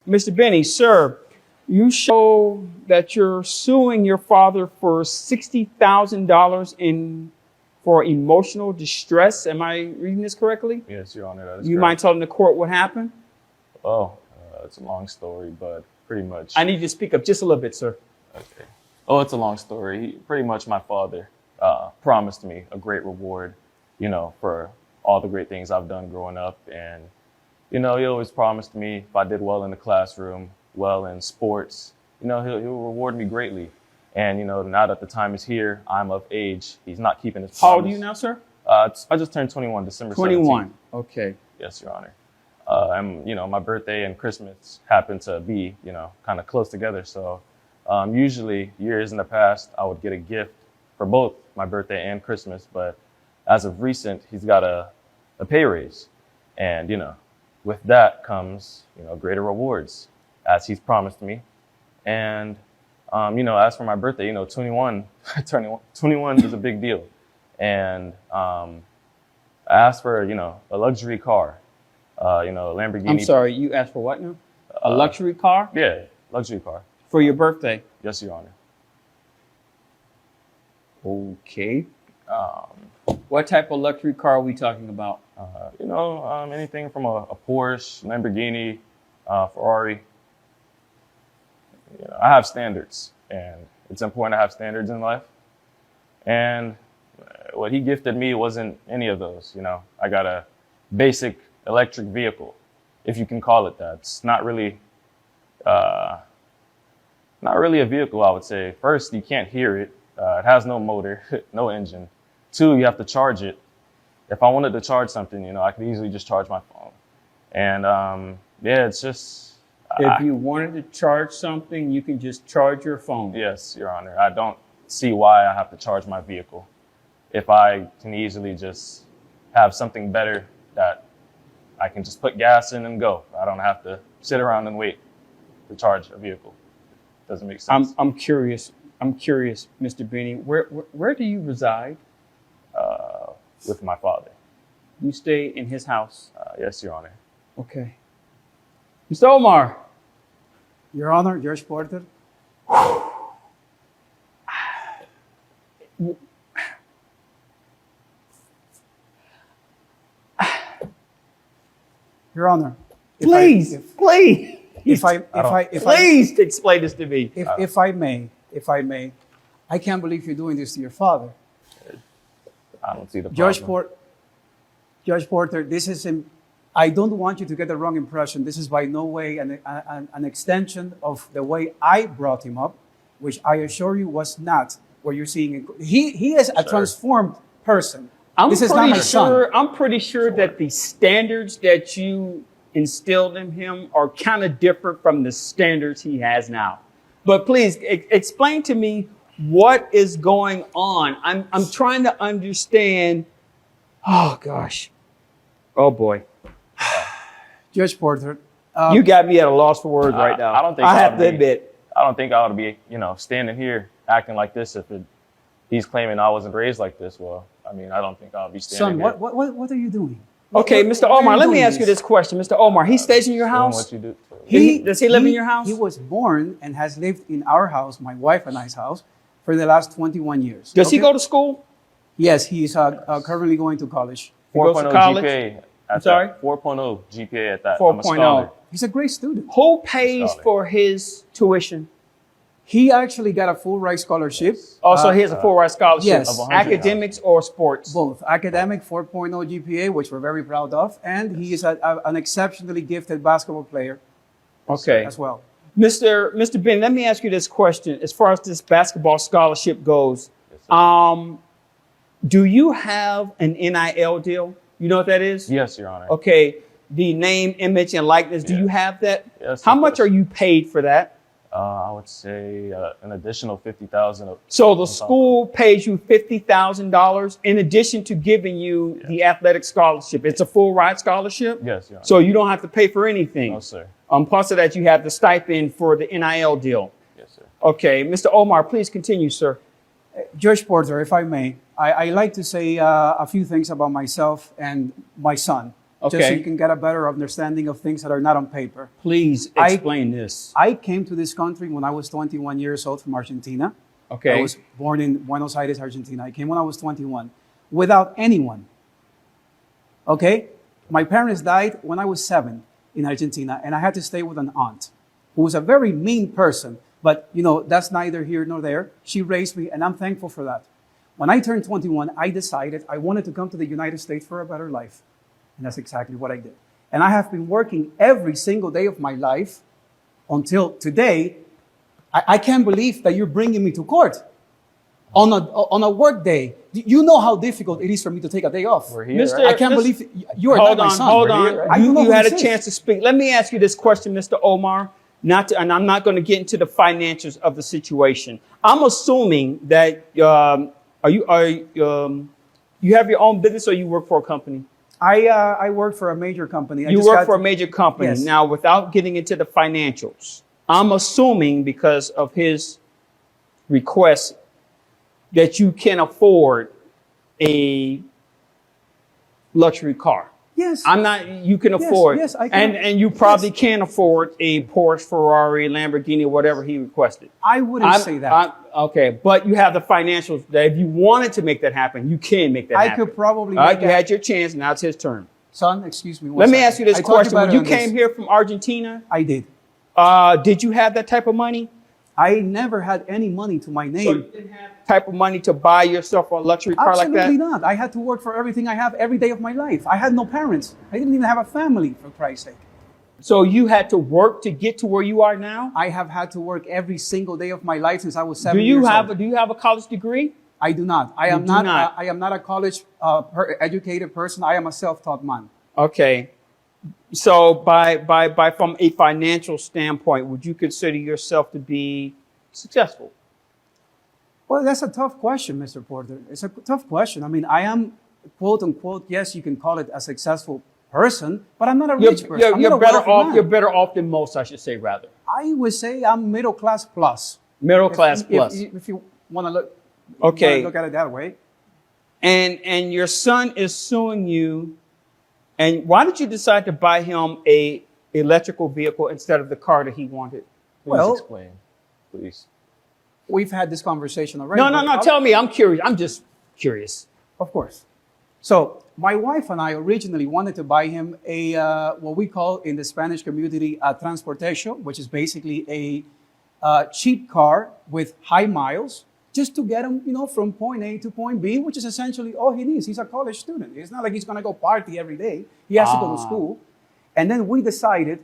Mr. Benny, sir, you show that you're suing your father for $60,000 for emotional distress. Am I reading this correctly? Yes, Your Honor, that is You correct. mind telling the court what happened? Oh, it's a long story, but pretty much. I need you to speak up just a little bit, sir. Okay. Oh, it's a long story. Pretty much my father promised me a great reward, for all the great things I've done growing up. And, he always promised me if I did well in the classroom, well in sports, he'll reward me greatly. And, now that the time is here, I'm of age. He's not keeping his promise. How old are you now, sir? I just turned 21, December 21. 17th. Okay. Yes, Your Honor. And, my birthday and Christmas happen to be, kind of close together. So usually years in the past, I would get a gift for both my birthday and Christmas. But as of recent, he's got a pay raise. And, with that comes, greater rewards, as he's promised me. And, as for my birthday, 21, turning 21 is a big deal. And I asked for, a luxury car. Lamborghini. I'm sorry, you asked for what now? A luxury car? Yeah, luxury car. For your birthday? Yes, Your Honor. Okay. What type of luxury car are we talking about? Anything from a Porsche, Lamborghini, Ferrari. I have standards, and it's important to have standards in life. And what he gifted me wasn't any of those. I got a basic electric vehicle, if you can call it that. It's not really a vehicle, I would say. First, you can't hear it. It has no motor, no engine. 2, you have to charge it. If I wanted to charge something, I could easily just charge my phone. And it's just. If you wanted to charge something, you can just charge your phone. Yes, Your Honor. I don't see why I have to charge my vehicle if I can easily just have something better that I can just put gas in and go. I don't have to sit around and wait to charge a vehicle. Doesn't make sense. I'm curious, Mr. Benny. Where do you reside? With my father. You stay in his house. Yes, Your Honor. Okay. Mr. Omar. Your Honor, Judge Porter. Your Honor. Please. If I Please explain this to me. if I may, I can't believe you're doing this to your father. I don't see the problem. Judge Porter, I don't want you to get the wrong impression. This is by no way an extension of the way I brought him up, which I assure you was not what you're seeing. He is a transformed person. This is not my son. I'm pretty sure that the standards that you instilled in him are kind of different from the standards he has now. But please explain to me what is going on. I'm trying to understand. Oh gosh. Oh boy. Judge Porter. You got me at a loss for words right now. I don't think I have to admit. I don't think I ought to be, standing here acting like this if he's claiming I wasn't raised like this. Well, I don't think I'll be standing Son, here. what are you doing? Okay, Mr. Why are Omar, you let me doing ask you this question. Mr. Omar, he stays in your Doing house? What you do. Does he live in your house? He was born and has lived in our house, my wife and I's house, for the last 21 years. Does he Okay? go to school? Yes, he is currently going to college. He goes to 4.0 college? GPA. I'm sorry? 4.0 GPA at that. I'm a 4.0. scholar. He's a great student. Who pays Scholar. for his tuition? He actually got a full ride scholarship. Also, he has a full ride scholarship. yes. Of 100 Academics or sports? Both academic 4.0 GPA, which we're very proud of, and he is an exceptionally gifted basketball player Okay. as well. Mr. Ben, let me ask you this question. As far as this basketball scholarship goes, Yes, sir. do you have an NIL deal? You know what that is? Yes, Your Honor. Okay. The name, image, and likeness. Do Yeah. you have that? Yes, How of much course. are you paid for that? I would say an additional $50,000. So the school pays you $50,000 in addition to giving you the athletic scholarship. It's a full ride scholarship. Yes, Your Honor. So you don't have to pay for anything. No, sir. Plus of that, you have the stipend for the NIL deal. Yes, sir. Okay, Mr. Omar, please continue, sir. Judge Porter, if I may, I like to say a few things about myself and my son. just so Okay. you can get a better understanding of things that are not on paper. Please I- explain this. I came to this country when I was 21 years old from Argentina. Okay. I was born in Buenos Aires, Argentina. I came when I was 21 without anyone. Okay? My parents died when I was 7 in Argentina, and I had to stay with an aunt who was a very mean person. But, you know, that's neither here nor there. She raised me, and I'm thankful for that. When I turned 21, I decided I wanted to come to the United States for a better life. And that's exactly what I did. And I have been working every single day of my life until today. I can't believe that you're bringing me to court on a work day. You know how difficult it is for me to take a day off. We're here, Mr. right? I can't Mr. believe you are Hold not my on, son. hold We're on. here, right? I don't know You who had a this chance is. to speak. Let me ask you this question, Mr. Omar. And I'm not going to get into the financials of the situation. I'm assuming that you have your own business or you work for a company? I work for a major company. I You just work got for a to- major company. Yes. Now, without getting into the financials, I'm assuming because of his request that you can afford a luxury car. Yes. I'm not, you can afford, yes, I can. and you probably can afford a Porsche, Ferrari, Lamborghini, whatever he requested. I wouldn't say that. Okay, but you have the financials that if you wanted to make that happen, you can make that I happen. could probably All right, make you that- had your chance, now it's his turn. Son, excuse me. one Let me second. ask you this I talked question. about When it you on came this. here from Argentina, I did. did you have that type of money? I never had any money to my So name. you didn't have that type of money to buy yourself a luxury car like Absolutely that? not. I had to work for everything I have every day of my life. I had no parents. I didn't even have a family, for Christ's sake. So you had to work to get to where you are now? I have had to work every single day of my life since I was 7 Do you years have old. do you have a college degree? I do not. I am do not. not. I am not a college educated person. I am a self-taught man. Okay. So by from a financial standpoint, would you consider yourself to be successful? Well, that's a tough question, Mr. Porter. It's a tough question. I mean, I am, quote unquote, yes, you can call it a successful person, but I'm not a rich person. I'm not a You're better wealthy off. man. You're better off than most, I should say, rather. I would say I'm middle class plus. Middle class If- plus. If you want to look, Okay. look at it that way. And your son is suing you. And why did you decide to buy him a electrical vehicle instead of the car that he wanted? Please Well- explain, please. We've had this conversation already. No, no, but no. I'll- Tell me. I'm curious. I'm just curious. Of course. So my wife and I originally wanted to buy him a what we call in the Spanish community a transportation, which is basically a cheap car with high miles, just to get him, you know, from point A to point B, which is essentially all he needs. He's a college student. It's not like he's going to go party every day. He has to go to school. And then we decided,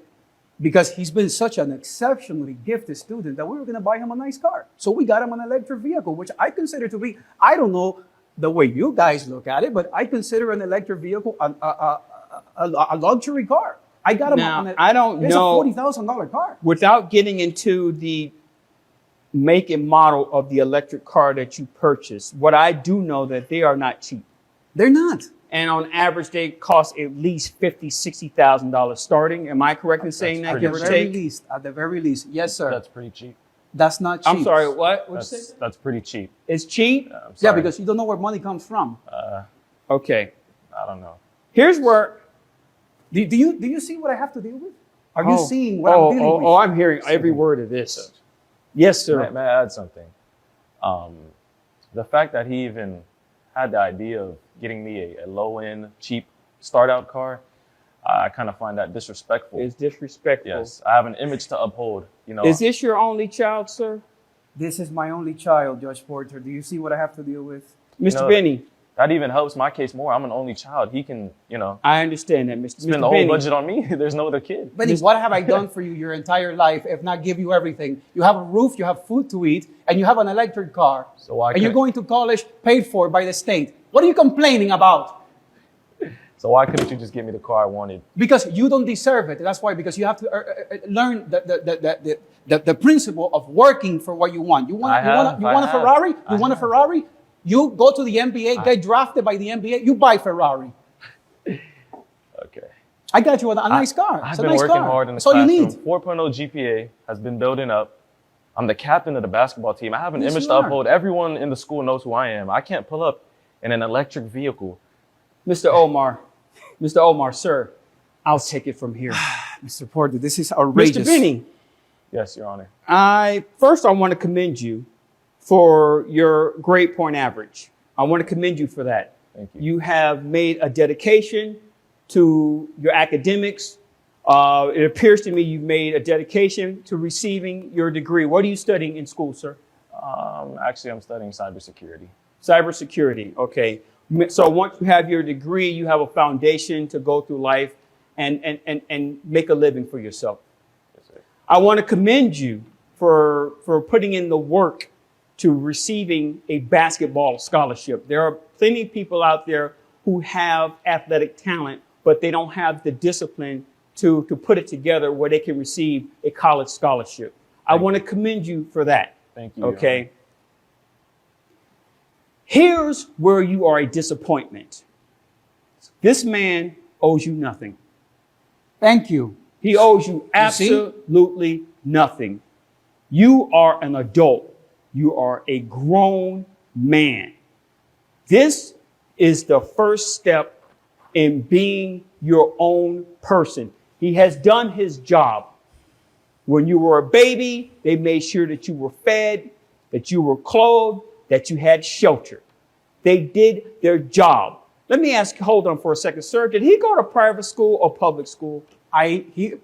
because he's been such an exceptionally gifted student, that we were going to buy him a nice car. So we got him an electric vehicle, which I consider to be, I don't know the way you guys look at it, but I consider an electric vehicle a luxury car. I got him Now, on I don't it's know- a $40,000 car. Without getting into the make and model of the electric car that you purchased, what I do know that they are not cheap. They're not. And on average, they cost at least $50,000, $60,000 starting. Am I correct in saying that, pretty give or take? At the very least. Yes, sir. That's pretty cheap. That's not cheap. I'm sorry, what? What'd you say? That's pretty cheap. It's cheap? I'm Yeah, sorry. because you don't know where money comes from. Okay. I don't know. Here's where... Do you see what I have to deal with? Are you seeing what I'm dealing with? Oh, I'm hearing every word of this. Yes, sir. May I add something? The fact that he even had the idea of getting me a low-end, cheap start-out car, I kind of find that disrespectful. It's disrespectful. Yes, I have an image to uphold. You know, Is this your only child, sir? This is my only child, Judge Porter. Do you see what I have to deal with? Mr. No. Benny, that even helps my case more. I'm an only child. He can, you know, I understand that, Mr. spend Mr. the whole Benny. budget on me. There's no other kid. Benny, what have I done for you your entire life if not give you everything? You have a roof, you have food to eat, and you have an electric car. So why and you're couldn't- going to college paid for by the state. What are you complaining about? So why couldn't you just give me the car I wanted? Because you don't deserve it. That's why, because you have to learn the principle of working for what you want. You want I a have. Ferrari? You I want a have. Ferrari? You go to the NBA, get drafted by the NBA, you buy Ferrari. Okay. I got you a nice car. I've It's a been nice working car. hard in the That's all you classroom. need. 4.0 GPA has been building up. I'm the captain of the basketball team. I have an Yes, image you to are. uphold. Everyone in the school knows who I am. I can't pull up in an electric vehicle. Mr. Omar, Mr. Omar, sir, I'll take it from here. Mr. Porter, this is outrageous. Mr. Benny, Yes, Your Honor. I want to commend you for your grade point average. I want to commend you for that. Thank you. You have made a dedication to your academics. It appears to me you've made a dedication to receiving your degree. What are you studying in school, sir? Actually, I'm studying cybersecurity. Cybersecurity. Okay. So once you have your degree, you have a foundation to go through life and make a living for yourself. Yes, sir. I want to commend you for putting in the work to receiving a basketball scholarship. There are plenty of people out there who have athletic talent, but they don't have the discipline to put it together where they can receive a college scholarship. I want to commend you for that. Thank you. Your Okay. Honor. Here's where you are a disappointment. This man owes you nothing. Thank you. He owes you see? absolutely nothing. You are an adult. You are a grown man. This is the first step in being your own person. He has done his job. When you were a baby, they made sure that you were fed, that you were clothed, that you had shelter. They did their job. Let me ask, hold on for a second, sir. Did he go to private school or public school?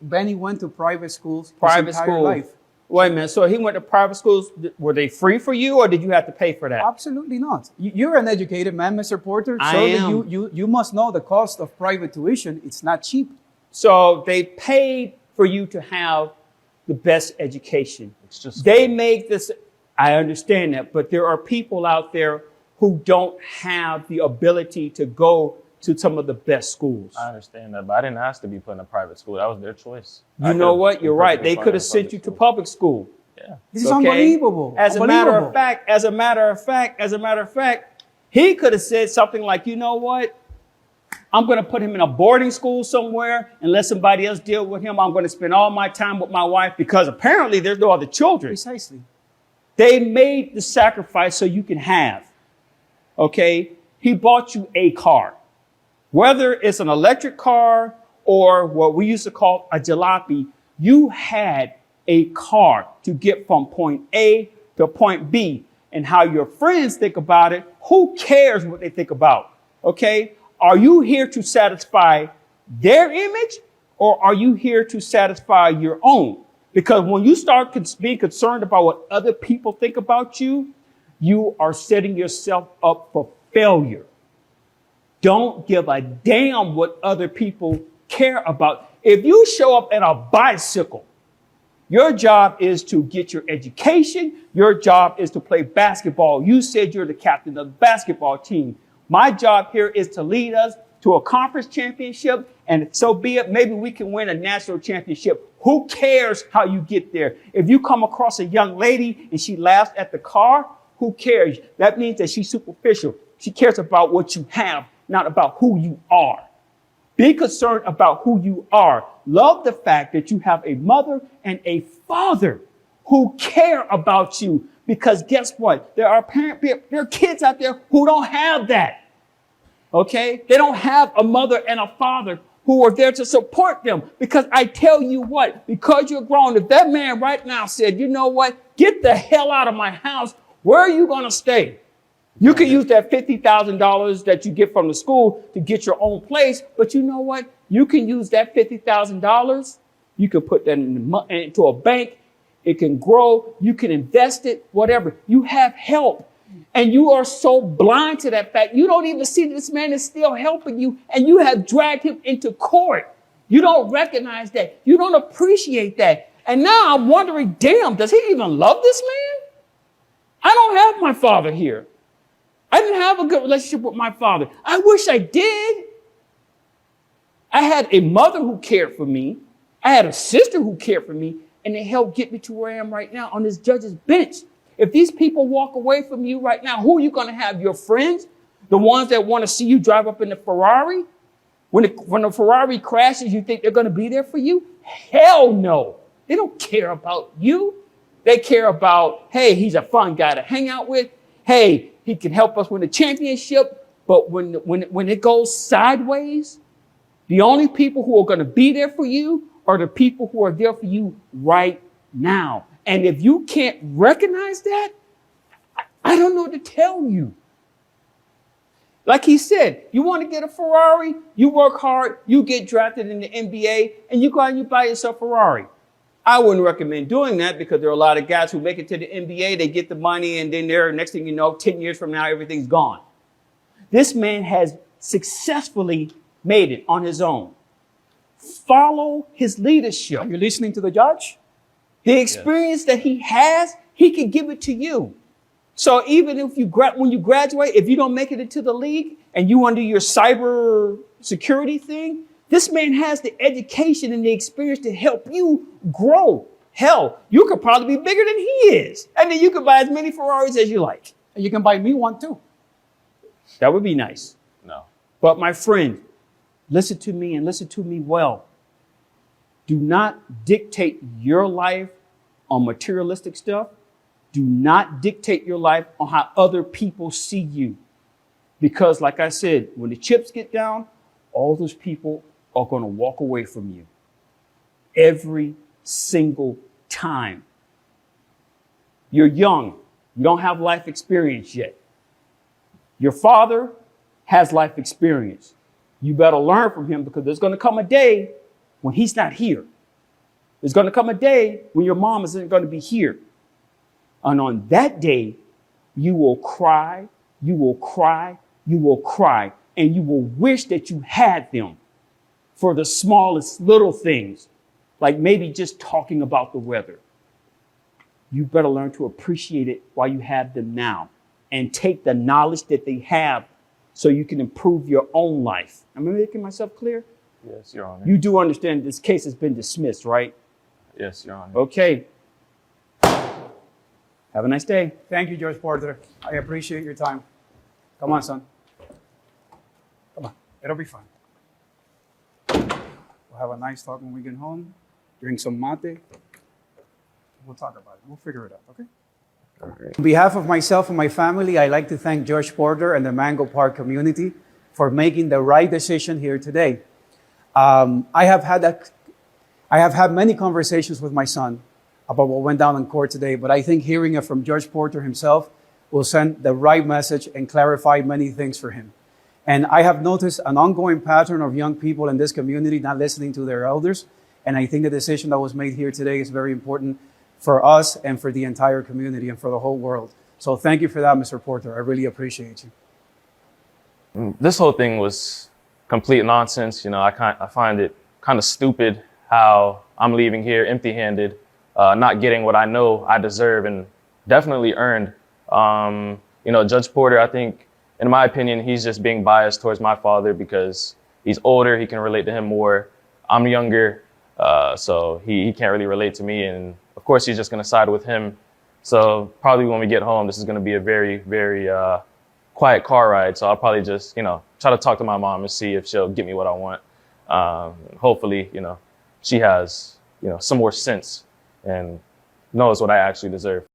Benny went to private schools Private his entire school. life. Wait a minute. So he went to private schools. Were they free for you or did you have to pay for that? Absolutely not. You're an educated man, Mr. Porter. I Surely am. you must know the cost of private tuition. It's not cheap. So they paid for you to have the best education. It's just They make this, I understand that, but there are people out there who don't have the ability to go to some of the best schools. I understand that, but I didn't ask to be put in a private school. That was their choice. You know what? You're right. They could have sent you to public school. Yeah. This is Okay? unbelievable. As a matter of Unbelievable. fact, he could have said something like, you know what? I'm going to put him in a boarding school somewhere and let somebody else deal with him. I'm going to spend all my time with my wife because apparently there's no other children. Precisely. They made the sacrifice so you can have. Okay? He bought you a car. Whether it's an electric car or what we used to call a jalopy, you had a car to get from point A to point B. And how your friends think about it, who cares what they think about? Okay? Are you here to satisfy their image or are you here to satisfy your own? Because when you start being concerned about what other people think about you, you are setting yourself up for failure. Don't give a damn what other people care about. If you show up in a bicycle, your job is to get your education. Your job is to play basketball. You said you're the captain of the basketball team. My job here is to lead us to a conference championship, and so be it. Maybe we can win a national championship. Who cares how you get there? If you come across a young lady and she laughs at the car, who cares? That means that she's superficial. She cares about what you have, not about who you are. Be concerned about who you are. Love the fact that you have a mother and a father who care about you. Because guess what? There are kids out there who don't have that. Okay? They don't have a mother and a father who are there to support them. Because I tell you what, because you're grown, if that man right now said, you know what, get the hell out of my house, where are you going to stay? You can use that $50,000 that you get from the school to get your own place. But you know what? You can use that $50,000. You can put that into a bank. It can grow. You can invest it, whatever. You have help. And you are so blind to that fact. You don't even see that this man is still helping you. And you have dragged him into court. You don't recognize that. You don't appreciate that. And now I'm wondering, damn, does he even love this man? I don't have my father here. I didn't have a good relationship with my father. I wish I did. I had a mother who cared for me. I had a sister who cared for me, and they helped get me to where I am right now on this judge's bench. If these people walk away from you right now, who are you going to have? Your friends? The ones that want to see you drive up in the Ferrari? When the Ferrari crashes, you think they're going to be there for you? Hell no. They don't care about you. They care about, hey, he's a fun guy to hang out with. Hey, he can help us win the championship. But when it goes sideways, The only people who are going to be there for you are the people who are there for you right now. And if you can't recognize that, I don't know what to tell you. Like he said, you want to get a Ferrari, you work hard, you get drafted in the NBA, and you go out and you buy yourself a Ferrari. I wouldn't recommend doing that because there are a lot of guys who make it to the NBA, they get the money, and then next thing you know, 10 years from now, everything's gone. This man has successfully made it on his own. Follow his leadership. Are you listening to the judge? The experience that he has, he can give it to you. So even if when you graduate, if you don't make it into the league and you want to do your cyber security thing, this man has the education and the experience to help you grow. Hell, you could probably be bigger than he is. And then you could buy as many Ferraris as you like. And you can buy me one too. That would be nice. No. But my friend, listen to me and listen to me well. Do not dictate your life on materialistic stuff. Do not dictate your life on how other people see you. Because like I said, when the chips get down, all those people are going to walk away from you. Every single time. You're young. You don't have life experience yet. Your father has life experience. You better learn from him because there's going to come a day when he's not here. There's going to come a day when your mom isn't going to be here. And on that day, you will cry, you will cry, you will cry, and you will wish that you had them for the smallest little things, like maybe just talking about the weather. You better learn to appreciate it while you have them now and take the knowledge that they have so you can improve your own life. Am I making myself clear? Yes, Your Honor. You do understand this case has been dismissed, right? Yes, Your Honor. Okay. Have a nice day. Thank you, Judge Porter. I appreciate your time. Come on, son. Come on. It'll be fun. We'll have a nice talk when we get home. Drink some mate. We'll talk about it. We'll figure it out, okay? All right. On behalf of myself and my family, I'd like to thank Judge Porter and the Mango Park community for making the right decision here today. I have had many conversations with my son about what went down in court today, but I think hearing it from Judge Porter himself will send the right message and clarify many things for him. And I have noticed an ongoing pattern of young people in this community not listening to their elders. And I think the decision that was made here today is very important for us and for the entire community and for the whole world. So thank you for that, Mr. Porter. I really appreciate you. This whole thing was complete nonsense. You know, I find it kind of stupid how I'm leaving here empty-handed, not getting what I know I deserve and definitely earned. You know, Judge Porter, I think, in my opinion, he's just being biased towards my father because he's older, he can relate to him more. I'm younger, so he can't really relate to me. And of course, he's just going to side with him. So probably when we get home, this is going to be a very, very quiet car ride. So I'll probably just, you know, try to talk to my mom and see if she'll get me what I want. Hopefully, you know, she has, you know, some more sense and knows what I actually deserve.